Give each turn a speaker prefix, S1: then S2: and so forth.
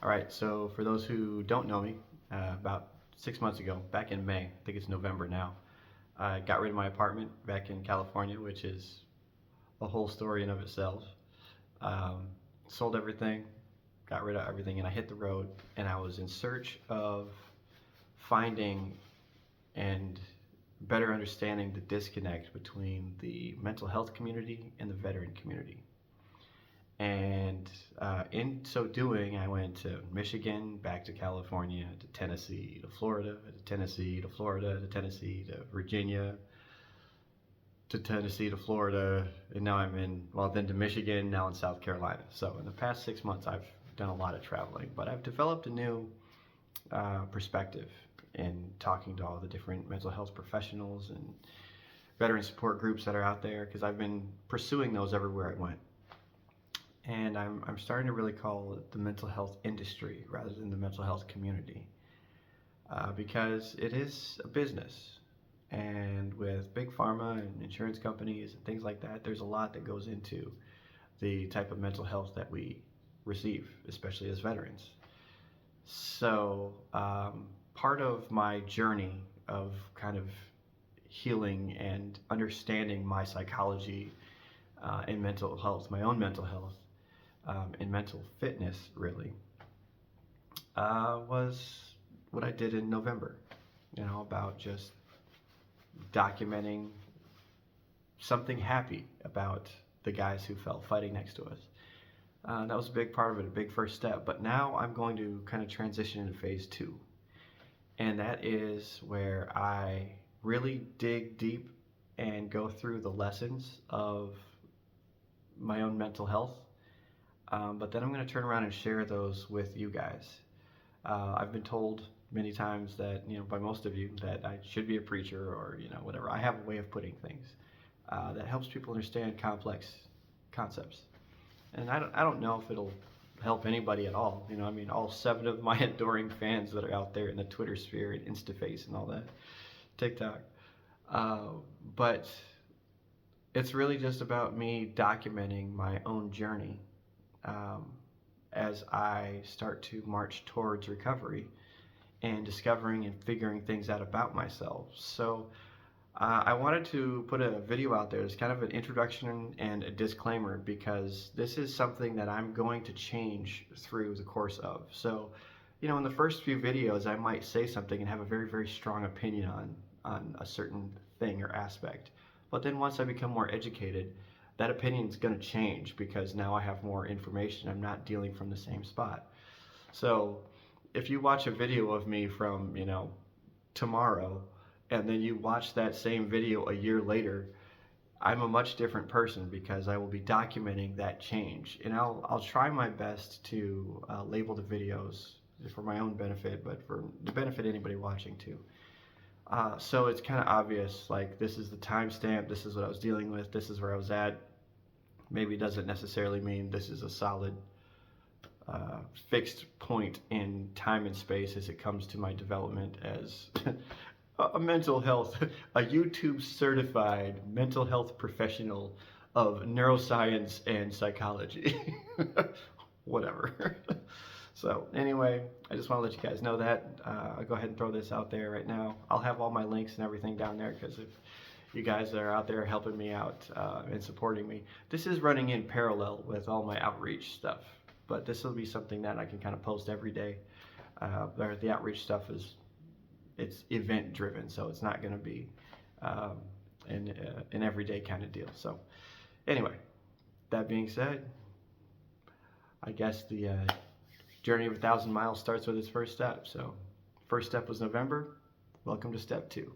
S1: All right, so for those who don't know me, about 6 months ago, back in May, I think it's November now, I got rid of my apartment back in California, which is a whole story in of itself. Um, Sold everything, got rid of everything, and I hit the road, and I was in search of finding and better understanding the disconnect between the mental health community and the veteran community. And in so doing, I went to Michigan, back to California, to Tennessee, to Florida, to Tennessee, to Florida, to Tennessee, to Virginia, to Tennessee, to Florida, and now I'm in, well, then to Michigan, now in South Carolina. So in the past 6 months, I've done a lot of traveling, but I've developed a new perspective in talking to all the different mental health professionals and veteran support groups that are out there because I've been pursuing those everywhere I went. And I'm starting to really call it the mental health industry rather than the mental health community because it is a business. And with big pharma and insurance companies and things like that, there's a lot that goes into the type of mental health that we receive, especially as veterans. So, part of my journey of kind of healing and understanding my psychology and mental health, my own mental health, and mental fitness really was what I did in November. About just documenting something happy about the guys who fell fighting next to us. That was a big part of it, a big first step. But now I'm going to kind of transition into phase two. And that is where I really dig deep and go through the lessons of my own mental health. But then I'm going to turn around and share those with you guys. I've been told many times that, by most of you, that I should be a preacher or, whatever. I have a way of putting things that helps people understand complex concepts. And I don't know if it'll help anybody at all. All 7 of my adoring fans that are out there in the Twitter sphere and InstaFace and all that, TikTok. But it's really just about me documenting my own journey as I start to march towards recovery and discovering and figuring things out about myself. So I wanted to put a video out there as kind of an introduction and a disclaimer because this is something that I'm going to change through the course of. So, in the first few videos, I might say something and have a very, very strong opinion on a certain thing or aspect. But then once I become more educated, that opinion is going to change because now I have more information. I'm not dealing from the same spot. So if you watch a video of me from, tomorrow, and then you watch that same video a year later, I'm a much different person because I will be documenting that change. And I'll try my best to label the videos for my own benefit, but for to benefit anybody watching too. So it's kind of obvious, like this is the timestamp, this is what I was dealing with, this is where I was at. Maybe it doesn't necessarily mean this is a solid fixed point in time and space as it comes to my development as a mental health, a YouTube certified mental health professional of neuroscience and psychology. Whatever. So anyway, I just want to let you guys know that. I'll go ahead and throw this out there right now. I'll have all my links and everything down there because if you guys are out there helping me out and supporting me, this is running in parallel with all my outreach stuff. But this will be something that I can kind of post every day. The outreach stuff it's event driven, so it's not going to be an everyday kind of deal. So anyway, that being said, I guess the journey of 1,000 miles starts with its first step. So first step was November. Welcome to step 2.